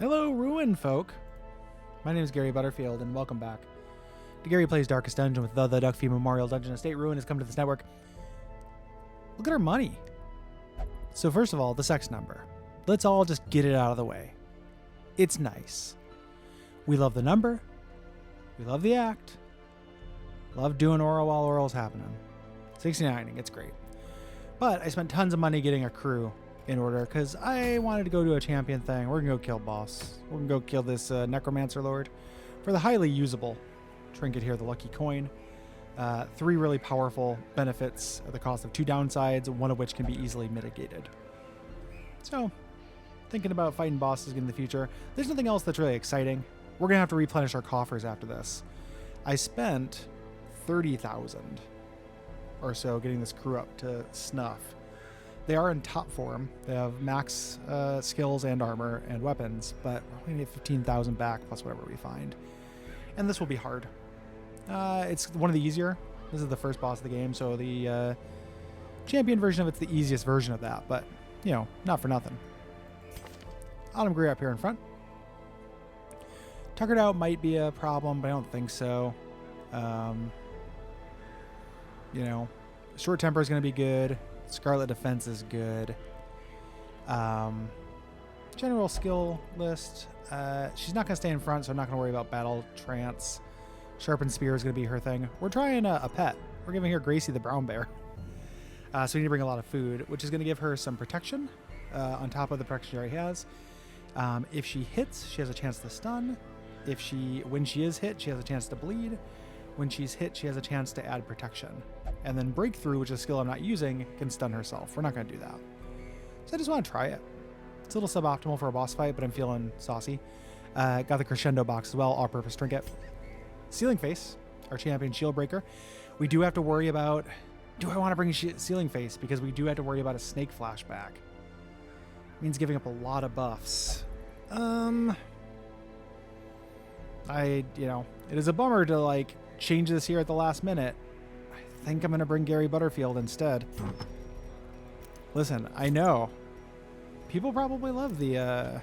Hello, Ruin folk. My name is Gary Butterfield, and welcome back to Gary Plays Darkest Dungeon with the Duckfeed Memorial Dungeon Estate. Ruin has come to this network. Look at our money. So first of all, the sex number. Let's all just get it out of the way. It's nice. We love the number. We love the act. Love doing oral while oral's happening. 69ing, it's great. But I spent tons of money getting a crew in order because I wanted to go do a champion thing. We're going to go kill boss. We're going to go kill this Necromancer Lord for the highly usable trinket here, the Lucky Coin. 3 really powerful benefits at the cost of 2 downsides, one of which can be easily mitigated. So, thinking about fighting bosses in the future. There's nothing else that's really exciting. We're going to have to replenish our coffers after this. I spent 30,000 or so getting this crew up to snuff. They are in top form. They have max skills and armor and weapons, but we're going to get 15,000 back plus whatever we find. And this will be hard. It's one of the easier. This is the first boss of the game, so the champion version of it's the easiest version of that, but, you know, not for nothing. Autumn Grey up here in front. Tuckered out might be a problem, but I don't think so. You know, short temper is going to be good. Scarlet defense is good. General skill list. She's not going to stay in front, so I'm not going to worry about battle trance. Sharpened spear is going to be her thing. We're trying a pet. We're giving her Gracie the brown bear. So we need to bring a lot of food, which is going to give her some protection on top of the protection she already has. If she hits, she has a chance to stun. When she is hit, she has a chance to bleed. When she's hit, she has a chance to add protection. And then breakthrough, which is a skill I'm not using, can stun herself. We're not going to do that. So I just want to try it. It's a little suboptimal for a boss fight, but I'm feeling saucy. Got the crescendo box as well, all-purpose trinket. Ceiling Face, our champion shield breaker. We do have to worry about, do I want to bring Ceiling Face? Because we do have to worry about a snake flashback. It means giving up a lot of buffs. You know, it is a bummer to, like, change this here at the last minute. I think I'm going to bring Gary Butterfield instead. Listen, I know. People probably love the,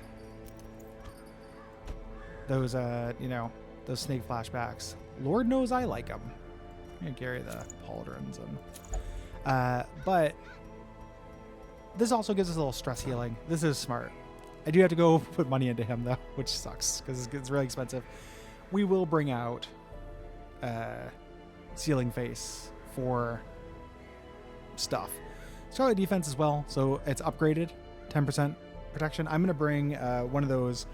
those snake flashbacks. Lord knows I like them. I'm going to carry the pauldrons. But this also gives us a little stress healing. This is smart. I do have to go put money into him, though, which sucks because it's really expensive. We will bring out Ceiling Face for stuff. Scarlet defense as well, so it's upgraded, 10% protection. I'm going to bring one of those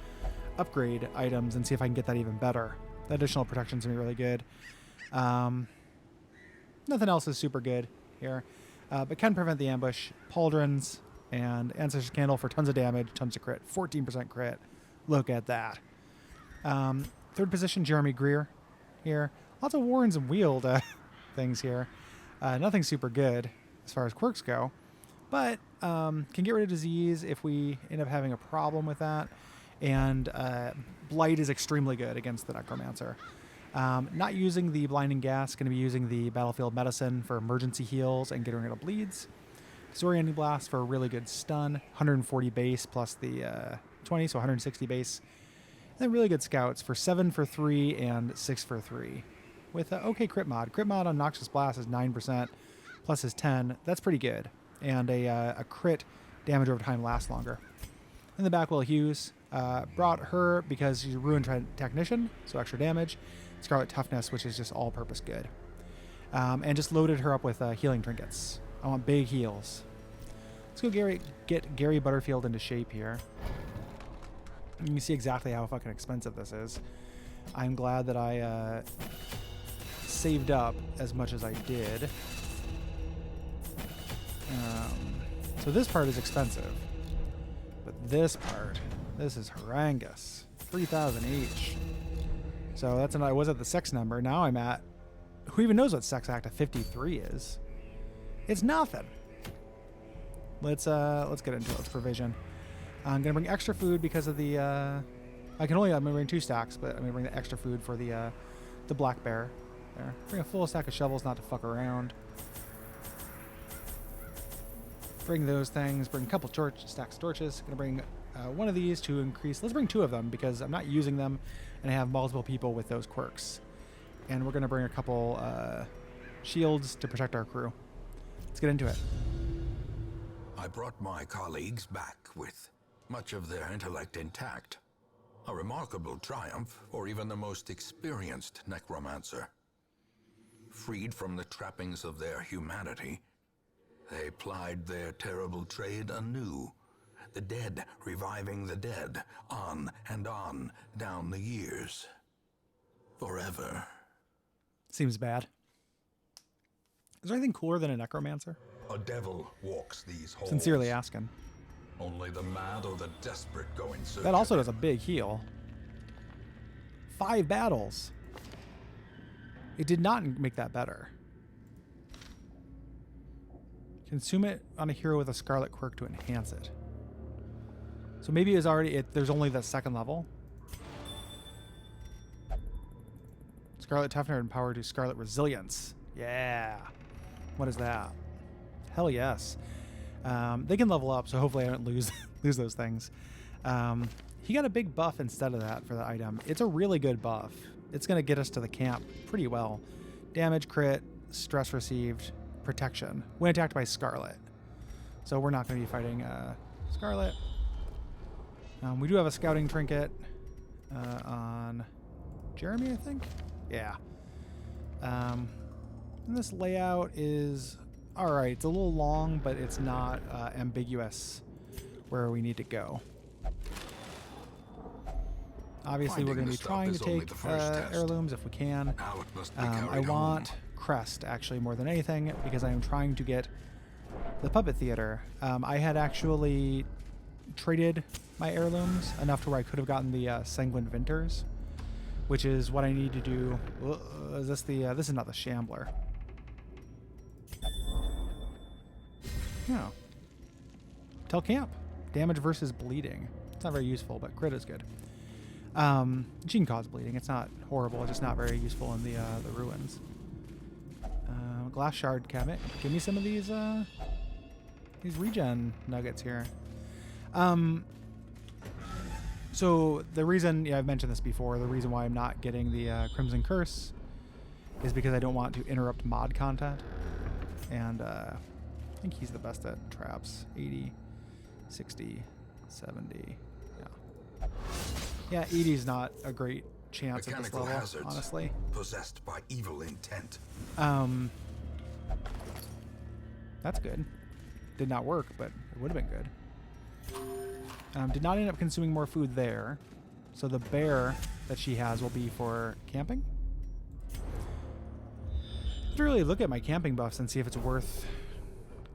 upgrade items and see if I can get that even better. The additional protection is going to be really good. Nothing else is super good here, but can prevent the ambush. Pauldrons and Ancestor's Candle for tons of damage, tons of crit, 14% crit. Look at that. Third position, Jeremy Greer here. Lots of warrens and wield things here. Nothing super good as far as quirks go, but can get rid of disease if we end up having a problem with that. And Blight is extremely good against the Necromancer. Not using the Blinding Gas, going to be using the Battlefield Medicine for emergency heals and getting rid of bleeds. Disorienting Blast for a really good stun, 140 base plus the 20, so 160 base. And then really good Scouts for 7 for 3 and 6 for 3. With okay crit mod. Crit mod on Noxious Blast is 9% plus his 10. That's pretty good. And a crit damage over time lasts longer. In the back, Will Hughes brought her because she's a Ruined Technician, so extra damage. Scarlet Toughness, which is just all-purpose good. And just loaded her up with healing trinkets. I want big heals. Let's go get Gary Butterfield into shape here. You can see exactly how fucking expensive this is. I'm glad that I saved up as much as I did. So this part is expensive. But this part, this is horrendous. 3,000 each. So that's I was at the sex number. Now I'm at, who even knows what sex act of 53 is? It's nothing. Let's get into it. Let's provision. I'm gonna bring extra food because of the I'm gonna bring 2 stacks, but I'm gonna bring the extra food for the black bear. There. Bring a full stack of shovels, not to fuck around. Bring those things. Bring a couple stacks of torches. Gonna bring one of these to increase. Let's bring 2 of them because I'm not using them, and I have multiple people with those quirks. And we're going to bring a couple shields to protect our crew. Let's get into it. I brought my colleagues back with much of their intellect intact. A remarkable triumph for even the most experienced necromancer. Freed from the trappings of their humanity, they plied their terrible trade anew. The dead reviving the dead, on and on down the years. Forever. Seems bad. Is there anything cooler than a necromancer? A devil walks these halls. Sincerely asking. Only the mad or the desperate go in search. That also does a big heal. 5 battles. It did not make that better. Consume it on a hero with a scarlet quirk to enhance it. So maybe it's already there's only the 2nd level. Scarlet Toughener empowered to Scarlet Resilience. Yeah. What is that? Hell yes. They can level up, so hopefully I don't lose those things. He got a big buff instead of that for the item. It's a really good buff. It's going to get us to the camp pretty well. Damage, crit, stress received, protection. When attacked by Scarlet. So we're not going to be fighting Scarlet. We do have a scouting trinket on Jeremy, I think. Yeah. And this layout is all right. It's a little long, but it's not ambiguous where we need to go. Obviously, we're going to be trying to take heirlooms if we can. I want Crest, actually, more than anything, because I am trying to get the Puppet Theater. I had actually traded my heirlooms enough to where I could have gotten the Sanguine Vinters, which is what I need to do. Is this the? This is not the Shambler. No. Tell camp. Damage versus bleeding. It's not very useful, but crit is good. She can cause bleeding. It's not horrible. It's just not very useful in the ruins. Glass shard cabinet. Give me some of these regen nuggets here. So the reason, I've mentioned this before, the reason why I'm not getting the Crimson Curse is because I don't want to interrupt mod content. And I think he's the best at traps. 80, 60, 70. Yeah, 80 is not a great chance at this level, honestly. Possessed by evil intent. That's good. Did not work, but it would have been good. Did not end up consuming more food there. So the bear that she has will be for camping. Let's really look at my camping buffs and see if it's worth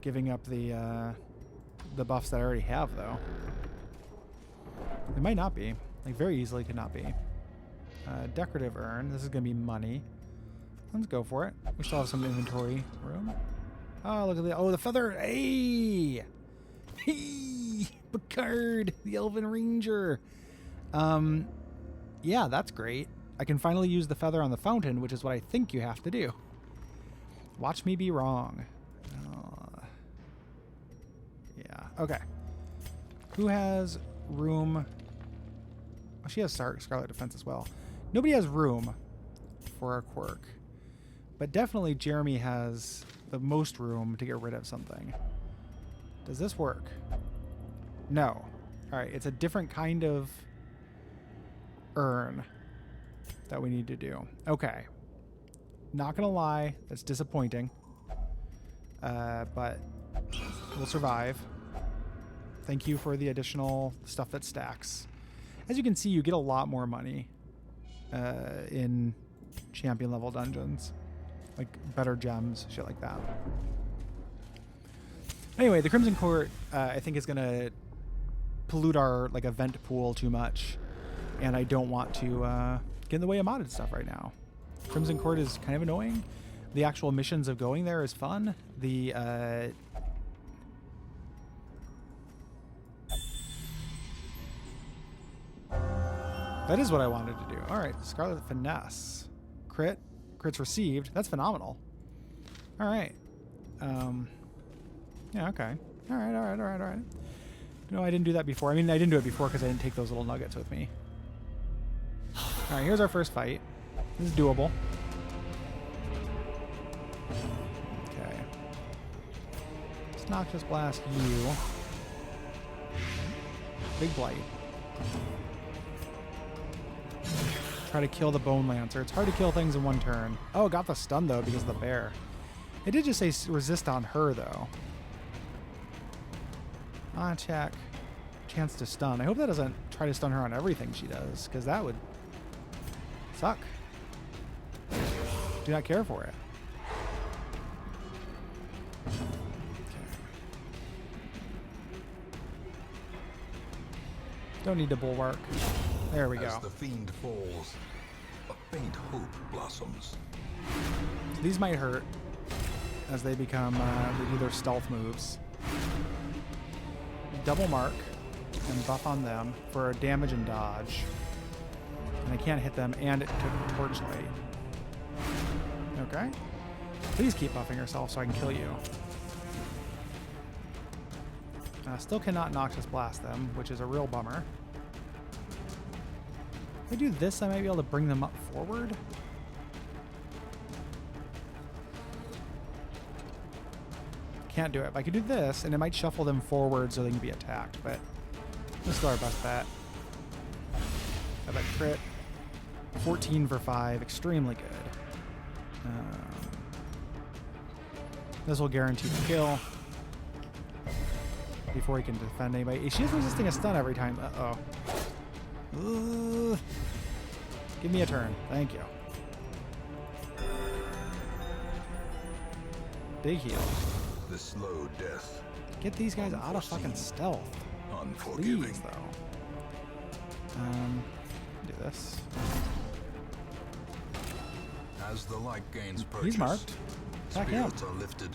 giving up the buffs that I already have, though. It might not be. Like, very easily could not be. Decorative urn. This is going to be money. Let's go for it. We still have some inventory room. Oh, look at the... Oh, the feather! Hey! Hey! Picard! The Elven Ranger! Yeah, that's great. I can finally use the feather on the fountain, which is what I think you have to do. Watch me be wrong. Yeah, okay. Who has room... Oh, she has Scarlet Defense as well. Nobody has room for a quirk. But definitely Jeremy has the most room to get rid of something. Does this work? No. Alright, it's a different kind of urn that we need to do. Okay. Not gonna lie, that's disappointing. But we'll survive. Thank you for the additional stuff that stacks. As you can see, you get a lot more money in champion level dungeons. Like better gems, shit like that. Anyway, the Crimson Court, I think, is going to pollute our event pool too much. And I don't want to get in the way of modded stuff right now. Crimson Court is kind of annoying. The actual missions of going there is fun. The... That is what I wanted to do. All right, Scarlet Finesse. Crit. Crits received. That's phenomenal. All right. Yeah, okay. All right. No, I didn't do that before. I mean, I didn't do it before because I didn't take those little nuggets with me. Alright, here's our first fight. This is doable. Okay. Let's Noxious Blast you. Big Blight. Try to kill the Bone Lancer. It's hard to kill things in one turn. Oh, got the stun though because of the bear. It did just say resist on her though. Check. Chance to stun. I hope that doesn't try to stun her on everything she does, because that would suck. Do not care for it. Okay. Don't need to bulwark. There we go. As the fiend falls, a faint hope blossoms. So these might hurt as they become they do their stealth moves. Double mark and buff on them for damage and dodge. And I can't hit them, and it took Torchlight. Okay. Please keep buffing yourself so I can kill you. Still cannot Noxious Blast them, which is a real bummer. If I do this, I might be able to bring them up forward. Can't do it. But I could do this, and it might shuffle them forward so they can be attacked, but this is our best bet. Got that crit. 14 for 5. Extremely good. This will guarantee the kill before he can defend anybody. She is resisting a stun every time. Uh-oh. Give me a turn. Thank you. Big heal. The slow death. Get these guys out of fucking stealth. Unforgiving. Please, though. Do this. As the light gains purchase, He's marked. Attack him. spirits are lifted,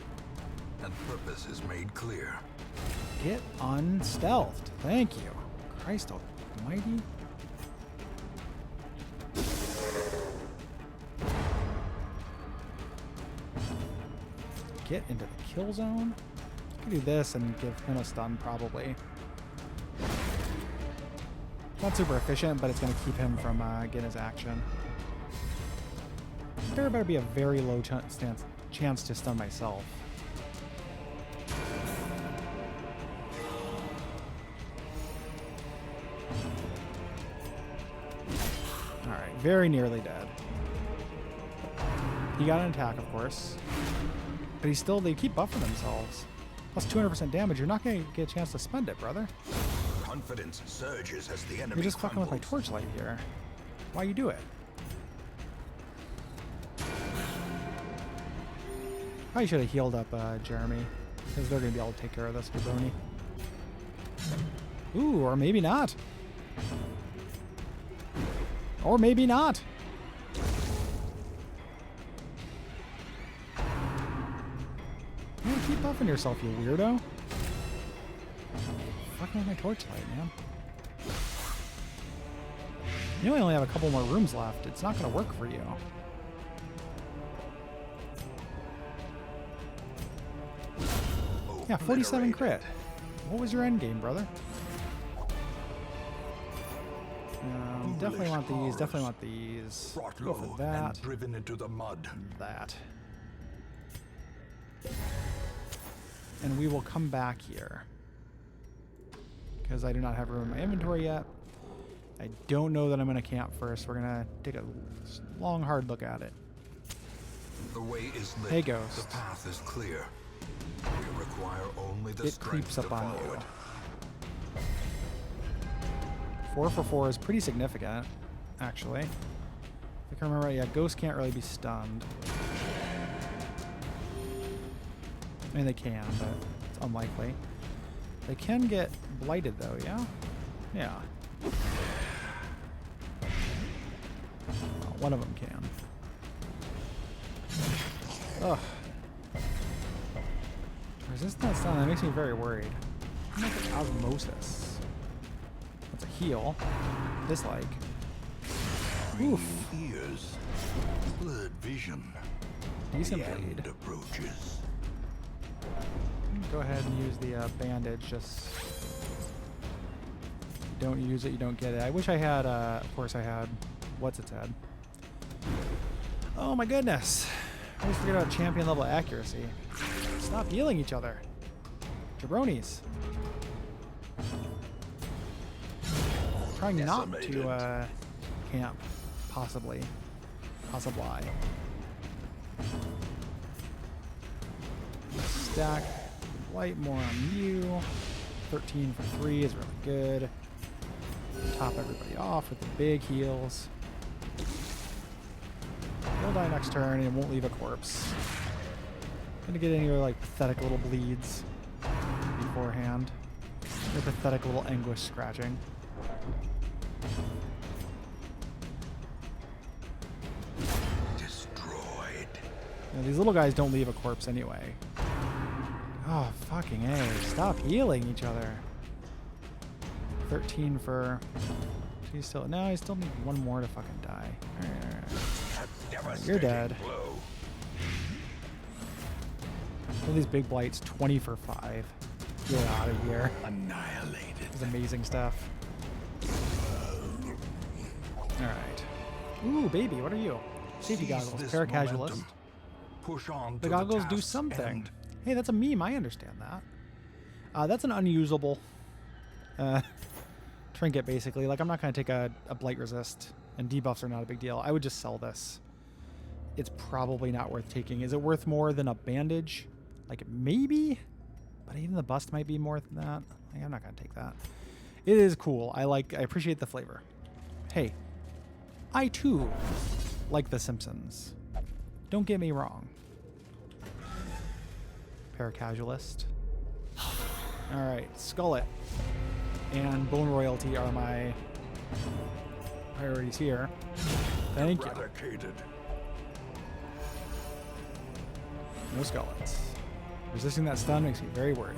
and purpose is made clear. Get unstealthed. Thank you. Christ almighty. Get into the kill zone. I can do this and give him a stun probably. Not super efficient, but it's going to keep him from getting his action. There better be a very low chance to stun myself. Alright, very nearly dead. He got an attack, of course. But they keep buffing themselves. Plus 200% damage, you're not going to get a chance to spend it, brother. Confidence surges as the enemy You're just fucking with my crumbles. torchlight here. Why you do it? Probably should have healed up Jeremy, because they're going to be able to take care of this jabroni. Ooh, or maybe not. Or maybe not. Man, keep buffing yourself, you weirdo. Fucking with my torchlight, man. You only have a couple more rooms left. It's not going to work for you. Yeah, 47 crit. What was your end game, brother? Definitely want these. Definitely want these. Brought Go for low that. and driven into the mud. That. And we will come back here. Because I do not have room in my inventory yet. I don't know that I'm going to camp first. We're going to take a long, hard look at it. The way is lit. Hey, Ghost. The path is clear. We require only the It strength creeps up to on follow you. it. 4 for 4 is pretty significant, actually. If I can remember right, yeah, Ghost can't really be stunned. I mean, they can, but it's unlikely. They can get blighted, though, yeah? Yeah. Well, one of them can. Ugh. Resistance stun, that makes me very worried. Look at Osmosis. That's a heal. Dislike. Oof. Green ears, blurred vision. Decent The end bleed. approaches. Go ahead and use the bandage just you don't use it, you don't get it. I wish I had, of course I had, what's its head? Oh my goodness. I always forget about champion level accuracy. Stop healing each other. Jabronis. Trying not to camp, possibly. Stack light more on you. 13 for 3 is really good. Top everybody off with the big heals. He'll die next turn and it won't leave a corpse. Gonna get any like pathetic little bleeds beforehand. Or pathetic little anguish scratching. Destroyed. You know, these little guys don't leave a corpse anyway. Oh, fucking A. Stop healing each other. 13 for... He's still... No, I still need one more to fucking die. Alright. You're dead. All these big blights, 20 for 5. Get out of here. Annihilated. This is amazing stuff. Alright. Ooh, baby, what are you? Safety goggles. Paracasualist. Push on. The goggles do something. Hey, that's a meme. I understand that. That's an unusable trinket, basically. Like, I'm not going to take a blight resist, and debuffs are not a big deal. I would just sell this. It's probably not worth taking. Is it worth more than a bandage? Like, maybe? But even the bust might be more than that. Like, I'm not going to take that. It is cool. I appreciate the flavor. Hey, I too like The Simpsons. Don't get me wrong. Paracasualist. Alright, Skullet and Bone Royalty are my priorities here. Thank you. No Skullets. Resisting that stun makes me very worried.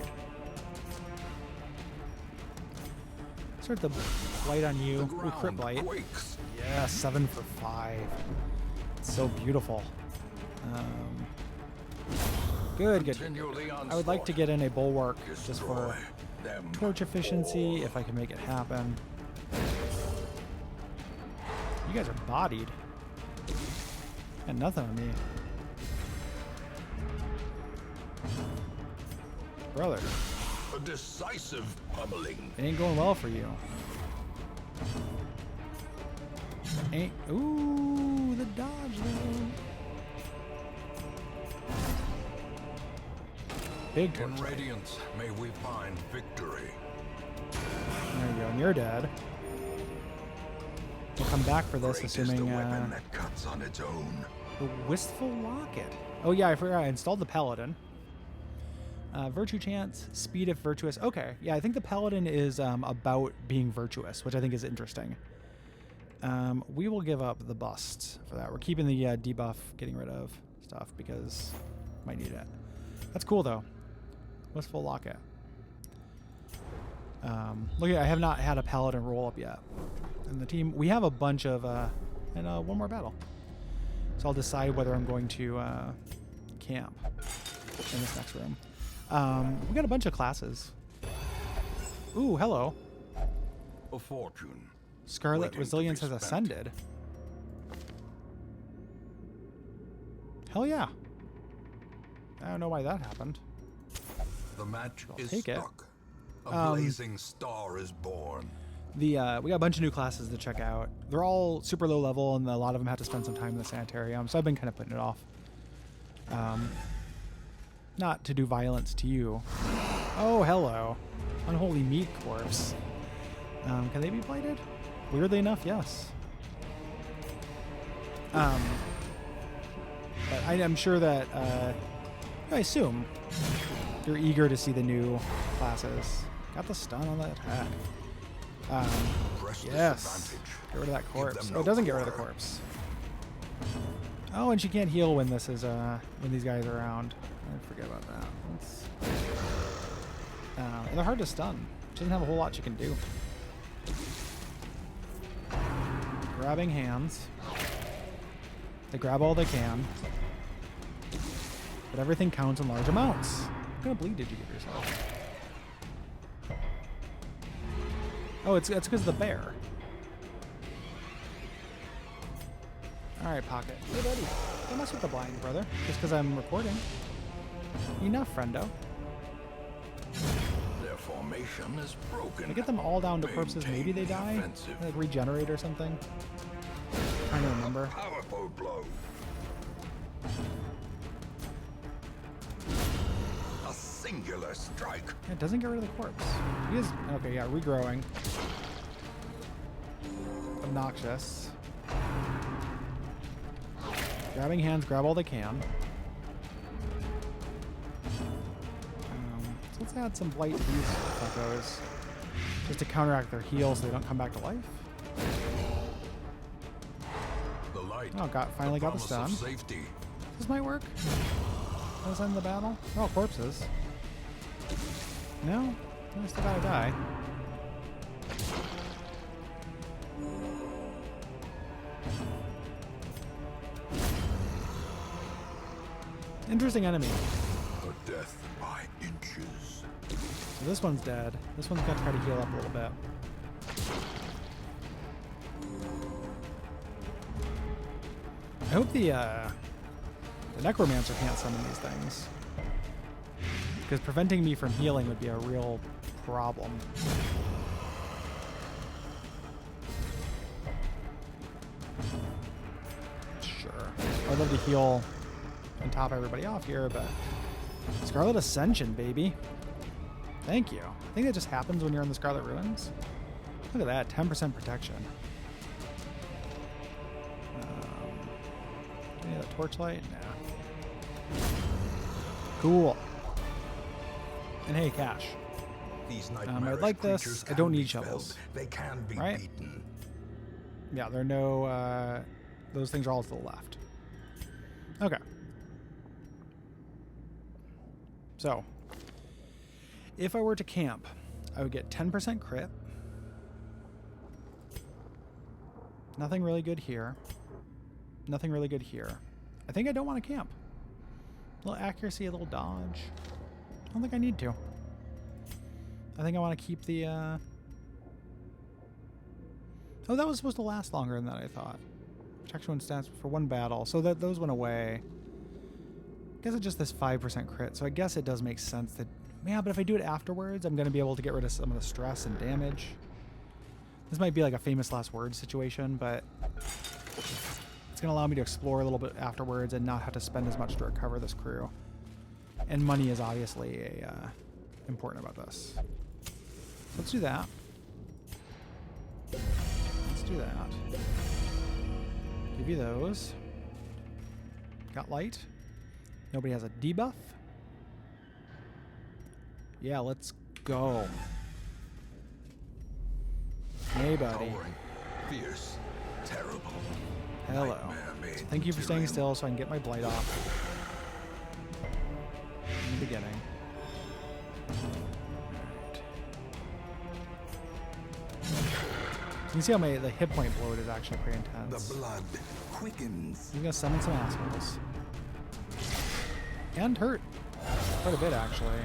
Start the blight on you. Ooh, crit blight. Yeah, 7 for 5. It's so beautiful. Good. I would like to get in a bulwark just for torch efficiency, if I can make it happen. You guys are bodied. And nothing on me. Brother. A decisive pummeling. It ain't going well for you. Ooh, the dodge though. Big torch. In radiance, may we find victory. There you go, and you're dead. We'll come back for this, assuming the weapon that cuts on its own. The Wistful Locket. Oh yeah, I forgot I installed the Paladin. Virtue chance, speed if virtuous. Okay, yeah, I think the Paladin is about being virtuous, which I think is interesting. We will give up the bust for that. We're keeping the debuff, getting rid of stuff because might need it. That's cool though. Wistful Locket. Look at, I have not had a Paladin roll up yet. And the team, we have a bunch of, and one more battle. So I'll decide whether I'm going to camp in this next room. We got a bunch of classes. Ooh, hello. A fortune. Scarlet Resilience has ascended. Hell yeah. I don't know why that happened. The match is take it. stuck. A blazing star is born. We got a bunch of new classes to check out. They're all super low level, and a lot of them have to spend some time in the sanitarium, so I've been kind of putting it off. Not to do violence to you. Oh, hello. Unholy meat corpse. Can they be blighted? Weirdly enough, yes. But I'm sure that, I assume you're eager to see the new classes. Got the stun on that attack. Yes. Get rid of that corpse. Oh, it doesn't get rid of the corpse. Oh, and she can't heal when this is, when these guys are around. I forget about that. And they're hard to stun. She doesn't have a whole lot she can do. Grabbing hands. They grab all they can. But everything counts in large amounts. What kind of bleed did you give yourself? Oh, it's because of the bear. All right, Pocket. Hey, buddy. Don't mess with the blind, brother. Just because I'm recording. Enough, friendo. Their formation is broken. I get them all down to corpses. Maybe they Maintain the die? offensive. Like regenerate or something? Trying to remember. Powerful blow. A singular strike. Yeah, it doesn't get rid of the corpse. He is... Okay, yeah, regrowing. Obnoxious. Grabbing hands, grab all they can. So let's add some blight to these fuckos. Just to counteract their heal so they don't come back to life. The light. Oh, finally got the promise stun. of safety. This might work. Let's end the battle. Oh, corpses. No? I still gotta die. Interesting enemy. A death by inches. So this one's dead. This one's gonna try to heal up a little bit. I hope the Necromancer can't summon these things. Because preventing me from healing would be a real problem. Sure. I'd love to heal and top everybody off here, but Scarlet Ascension, baby. Thank you. I think that just happens when you're in the Scarlet Ruins. Look at that, 10% protection. Any of that torchlight? Nah. Cool. And hey, cash. These I'd like this. I don't need shovels. They can be Right? beaten. Yeah, there are no... those things are all to the left. Okay. So, if I were to camp, I would get 10% crit. Nothing really good here. Nothing really good here. I think I don't want to camp. A little accuracy, a little dodge. I don't think I need to. I think I want to keep the... Oh, that was supposed to last longer than that, I thought. Protection one stats for one battle. So that those went away. I guess it's just this 5% crit. So I guess it does make sense that... Yeah, but if I do it afterwards, I'm going to be able to get rid of some of the stress and damage. This might be like a famous last word situation, but... It's going to allow me to explore a little bit afterwards and not have to spend as much to recover this crew. And money is obviously important about this. So let's do that. Let's do that. Give you those. Got light. Nobody has a debuff. Yeah, let's go. Hey, buddy. Towering, fierce, terrible. Hello. Nightmare made So thank you for staying Tyrion. still so I can get my blight off. In the beginning. Alright. You can see how the hit point bloat is actually pretty intense. The blood quickens. He's gonna summon some assholes. And hurt. Quite a bit, actually.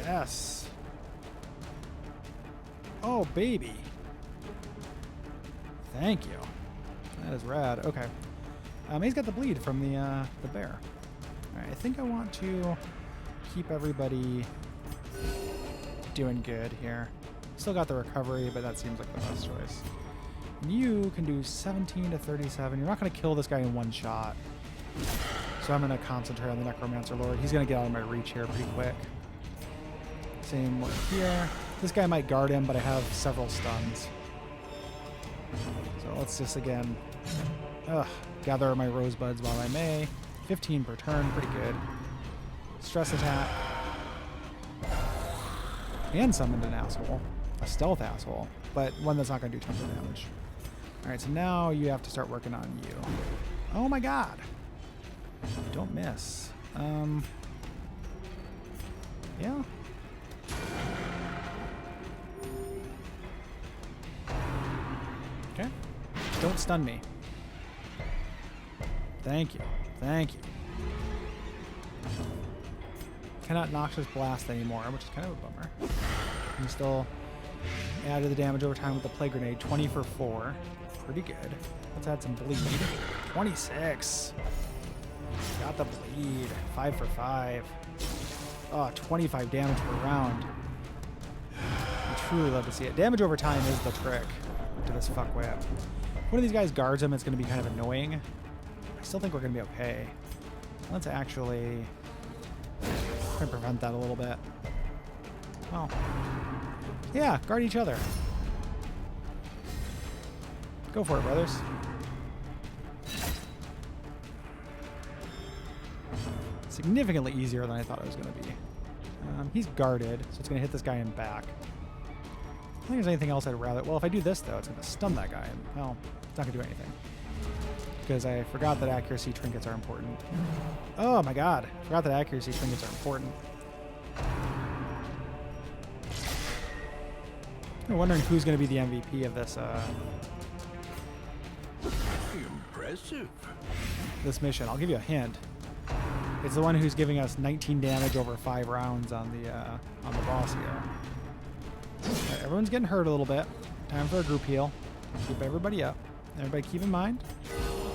Yes. Oh, baby. Thank you. That is rad. Okay. He's got the bleed from the bear. Alright, I think I want to keep everybody doing good here. Still got the recovery, but that seems like the best choice. You can do 17 to 37. You're not going to kill this guy in one shot. So I'm going to concentrate on the Necromancer Lord. He's going to get out of my reach here pretty quick. Same one here. This guy might guard him, but I have several stuns. So let's just, again, gather my rosebuds while I may. 15 per turn, pretty good. Stress attack. And summoned an asshole. A stealth asshole, but one that's not going to do tons of damage. Alright, so now you have to start working on you. Oh my god! Don't miss. Yeah. Okay. Don't stun me. Thank you. Thank you. cannot Noxious Blast anymore, which is kind of a bummer. You still added the damage over time with the Plague Grenade. 20 for 4. Pretty good. Let's add some bleed. 26. Got the bleed. 5 for 5. Oh, 25 damage per round. I truly love to see it. Damage over time is the trick to this fuckwit. If one of these guys guards him, it's going to be kind of annoying. I still think we're going to be okay. Let's actually try and prevent that a little bit. Well, yeah, guard each other. Go for it, brothers. Significantly easier than I thought it was going to be. He's guarded, so it's going to hit this guy in back. I don't think there's anything else I'd rather... Well, if I do this, though, it's going to stun that guy. And, well, it's not going to do anything. Because I forgot that accuracy trinkets are important. Oh, my God. I forgot that accuracy trinkets are important. I'm wondering who's going to be the MVP of this, Impressive. this mission. I'll give you a hint. It's the one who's giving us 19 damage over 5 rounds on the boss here. Right, everyone's getting hurt a little bit. Time for a group heal. Keep everybody up. Everybody keep in mind,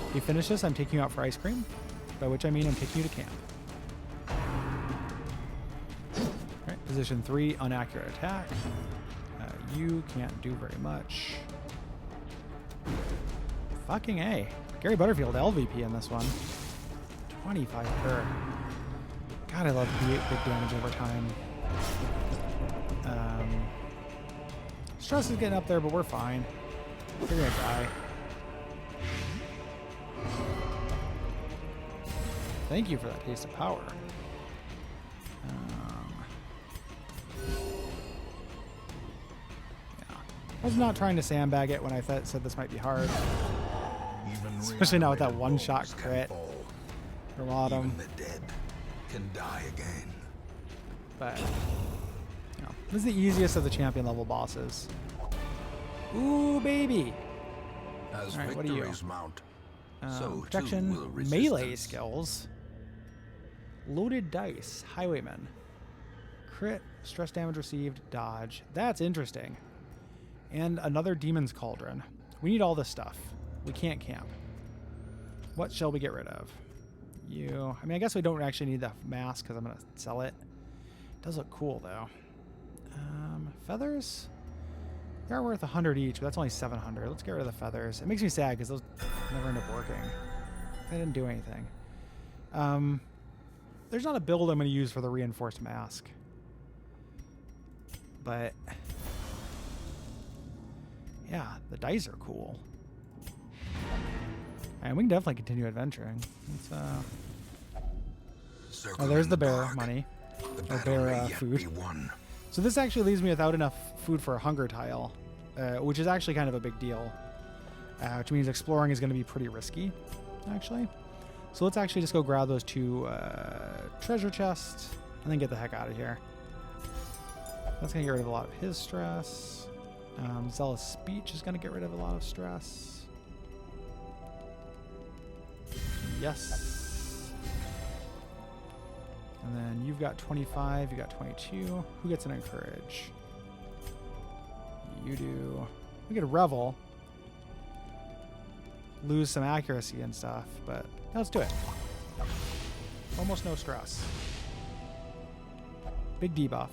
if you finish this, I'm taking you out for ice cream, by which I mean I'm taking you to camp. Alright, position 3, inaccurate attack. You can't do very much. Fucking A. Gary Butterfield LVP in this one. 25 per. God, I love big damage over time. Stress is getting up there, but we're fine. We're gonna die. Thank you for that taste of power. Yeah. I was not trying to sandbag it when I said this might be hard. Especially now with that one-shot crit from Autumn. Even the dead can die again. But you know, this is the easiest of the champion level bosses. Ooh, baby! As All right, what are you? victories mount, so too Protection, will melee resistance. skills. Loaded dice, Highwayman. Crit, stress damage received, dodge. That's interesting. And another Demon's Cauldron. We need all this stuff. We can't camp. What shall we get rid of? You. I mean, I guess we don't actually need the mask because I'm going to sell it. It does look cool, though. Feathers? They are worth 100 each, but that's only 700. Let's get rid of the feathers. It makes me sad because those never end up working. They didn't do anything. There's not a build I'm going to use for the reinforced mask. But yeah, the dice are cool. And we can definitely continue adventuring. Oh, there's the bear money. Or bear food. So this actually leaves me without enough food for a hunger tile, which is actually kind of a big deal. Which means exploring is going to be pretty risky, actually. So let's actually just go grab those 2 treasure chests and then get the heck out of here. That's going to get rid of a lot of his stress. Zealous Speech is going to get rid of a lot of stress. Yes. And then you've got 25, you got 22. Who gets an Encourage? You do. We get a Revel. Lose some accuracy and stuff, but let's do it. Almost no stress. Big debuff.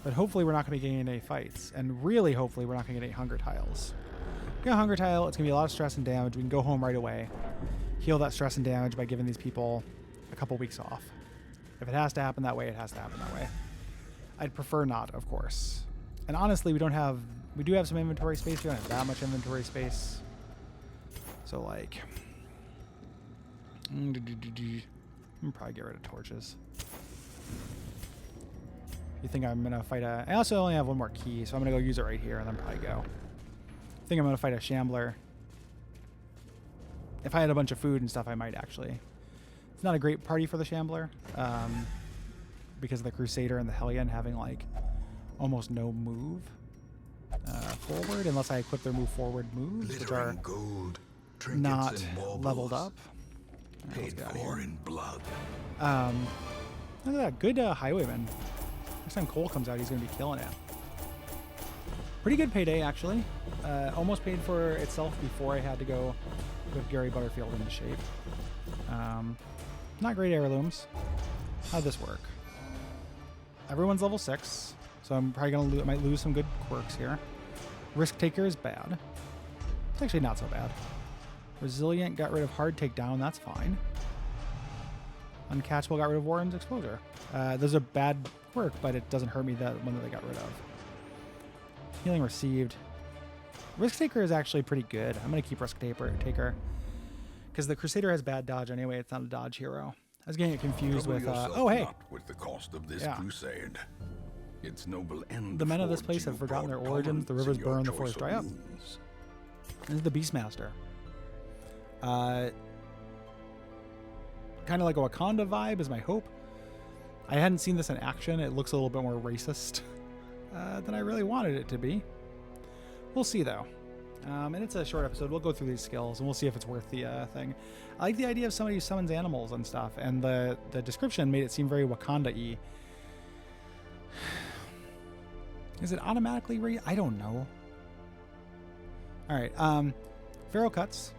But hopefully we're not going to be getting any fights. And really hopefully we're not going to get any hunger tiles. Get a hunger tile, it's going to be a lot of stress and damage. We can go home right away. Heal that stress and damage by giving these people a couple weeks off. If it has to happen that way, it has to happen that way. I'd prefer not, of course. And honestly, we do have some inventory space. We don't have that much inventory space. So like, I'm gonna probably get rid of torches. You think I'm gonna fight I also only have 1 more key, so I'm gonna go use it right here and then probably go. I think I'm gonna fight a Shambler. If I had a bunch of food and stuff, I might actually. It's not a great party for the Shambler, because of the Crusader and the Hellion having like almost no move forward, unless I equip their move forward moves, which are gold, not leveled up. Paid for in blood. Look at that. Good Highwayman. Next time Cole comes out, he's going to be killing it. Pretty good payday, actually. Almost paid for itself before I had to go with Gary Butterfield into shape. Not great heirlooms. How'd this work? Everyone's level 6, so I'm probably going to might lose some good quirks here. Risk Taker is bad. It's actually not so bad. Resilient got rid of Hard Takedown. That's fine. Uncatchable got rid of Warren's Exposure. Those are bad quirk, but it doesn't hurt me that one that they got rid of. Healing received. Risk Taker is actually pretty good. I'm going to keep Risk Taker because the Crusader has bad dodge anyway. It's not a dodge hero. I was getting it confused with, oh, hey. Not with the cost of this crusade. Its noble end. The men of this place have forgotten their origins. The rivers burn, the forests dry up. This is the Beastmaster. Kind of like a Wakanda vibe is my hope. I hadn't seen this in action. It looks a little bit more racist than I really wanted it to be. We'll see, though. And it's a short episode. We'll go through these skills, and we'll see if it's worth the thing. I like the idea of somebody who summons animals and stuff, and the description made it seem very Wakanda-y. Is it automatically I don't know. All right. Feral Cuts.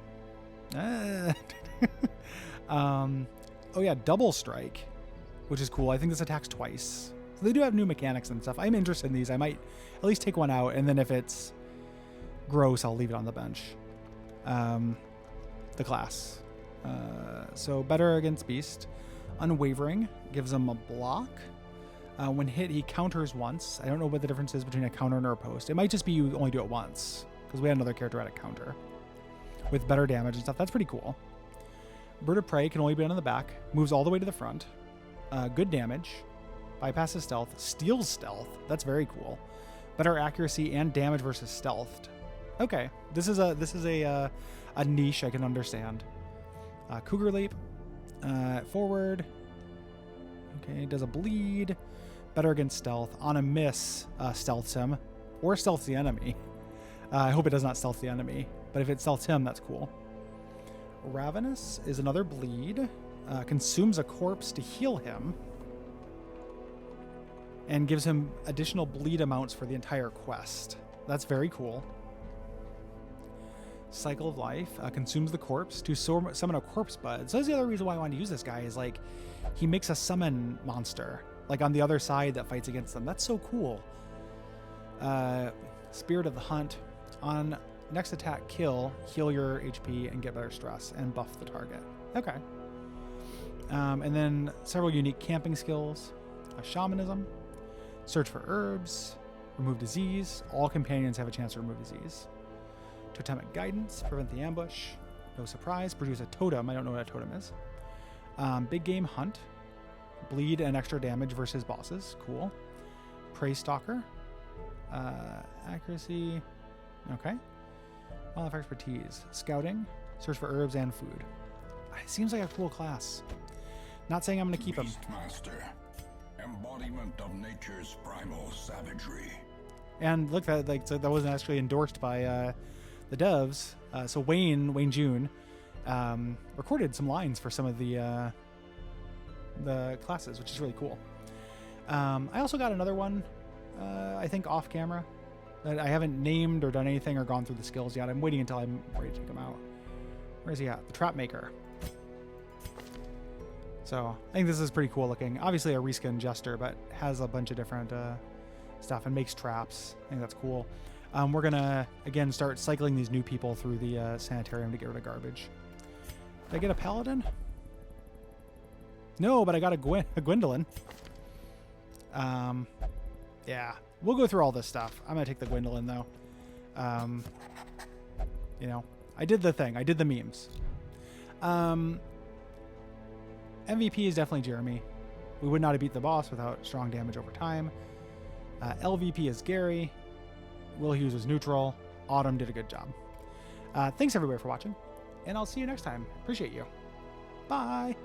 Oh, yeah, Double Strike, which is cool. I think this attacks twice. So they do have new mechanics and stuff. I'm interested in these. I might at least take one out, and then if it's gross, I'll leave it on the bench. The class. So better against Beast. Unwavering gives him a block. When hit, he counters once. I don't know what the difference is between a counter and a riposte. It might just be you only do it once, because we had another character at a counter with better damage and stuff. That's pretty cool. Bird of Prey can only be done in the back. Moves all the way to the front. Good damage. Bypasses stealth. Steals stealth. That's very cool. Better accuracy and damage versus stealthed. Okay, this is a niche I can understand. Cougar Leap. Forward. Okay, does a bleed. Better against stealth. On a miss, stealths him. Or stealths the enemy. I hope it does not stealth the enemy. But if it stealths him, that's cool. Ravenous is another bleed. Consumes a corpse to heal him. And gives him additional bleed amounts for the entire quest. That's very cool. Cycle of Life consumes the corpse to summon a corpse bud. So that's the other reason why I wanted to use this guy is like he makes a summon monster like on the other side that fights against them. That's so cool. Spirit of the Hunt. On next attack, kill, heal your HP and get better stress and buff the target. Okay. And then several unique camping skills. Shamanism. Search for herbs. Remove disease. All companions have a chance to remove disease. Totemic Guidance. Prevent the ambush. No surprise. Produce a totem. I don't know what a totem is. Big Game Hunt. Bleed and extra damage versus bosses. Cool. Prey Stalker. Accuracy. Okay. Wildlife Expertise. Scouting. Search for herbs and food. It seems like a cool class. Not saying I'm going to keep him. Beastmaster. Embodiment of nature's primal savagery. And look, that that wasn't actually endorsed by the devs. So Wayne June recorded some lines for some of the classes, which is really cool. I also got another one, I think off camera, that I haven't named or done anything or gone through the skills yet. I'm waiting until I'm ready to take him out. Where is he at? The Trap Maker. So I think this is pretty cool looking. Obviously a reskin jester, but has a bunch of different stuff and makes traps. I think that's cool. We're going to, again, start cycling these new people through the sanitarium to get rid of garbage. Did I get a paladin? No, but I got a Gwendolyn. Yeah, we'll go through all this stuff. I'm going to take the Gwendolyn, though. You know, I did the thing. I did the memes. MVP is definitely Jeremy. We would not have beat the boss without strong damage over time. LVP is Gary. Will Hughes was neutral. Autumn did a good job. Thanks everybody for watching, and I'll see you next time. Appreciate you. Bye.